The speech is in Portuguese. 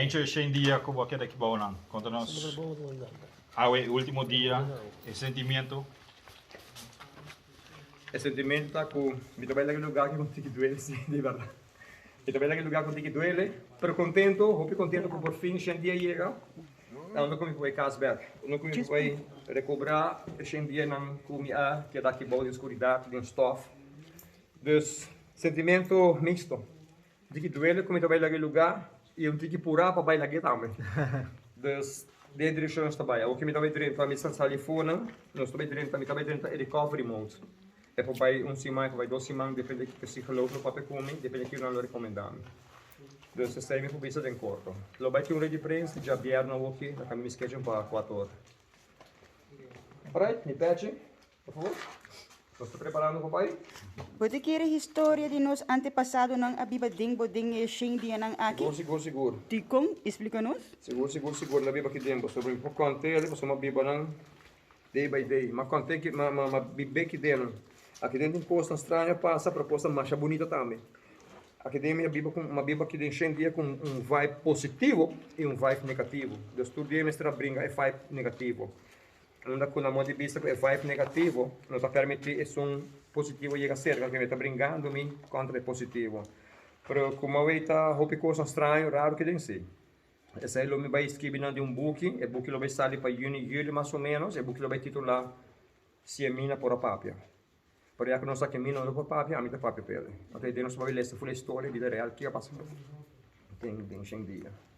Enche 100 días como aquel de Kibaonan. Contanos, el último día, el sentimiento. El sentimiento está con... Me trabalho naquele lugar que contigo duele, sim, de verdade. Me trabalho naquele lugar contigo duele, pero contento, hope contento que por fim 100 dias chega. Não como foi Casberg. Não como foi recobrar 100 dias não come a que daqui boa de escuridade, de stof. Dus sentimento misto. De que duele como trabalho naquele lugar e de que purar para bailar aqui também. Dus de direção está bem. O que me trabalho dentro, a missa salifona, nós trabalho dentro é recovery mode. É para vai semana, vai 2 semanas, depende do que se geloof no papel come, depende do que nós recomendamos. Dus se sai me publica em corto. Lo vai ter um rede de prensa, já vierno aqui, na caminho schedule para 4 horas. Alright, me pede, por favor. Estou preparando, papai? Pode querer a história de nos antepassados ng abibading boding e shindi ng aki? Seguro. Tikong, explica-nos. Seguro. Na biba que dentro, sobre um pouco conteúdo, você uma biba não day by day. Mas contei que uma biba que dentro. Aqui dentro imposto estranha passa a proposta mais bonita também. Aqui dentro uma biba que tem dia com vibe positivo e vibe negativo. Do estudo de mestre brinca é vibe negativo. Não dá com a mão de vista é vibe negativo, não está permitir esse positivo chegar cerca, porque está brincando me contra o positivo. Pero como eu está houve coisa estranha, raro que tem si. Esse aí me vai escrever de book, o book lo vai sair para julho mais ou menos, o book lo vai titular Se a mina por a papia. Pero já que não sabe que mina não por papia, a mim tá papia pele. Ok, nós vamos ler essa full história, vida real, que ia passar. Tem 100 dias.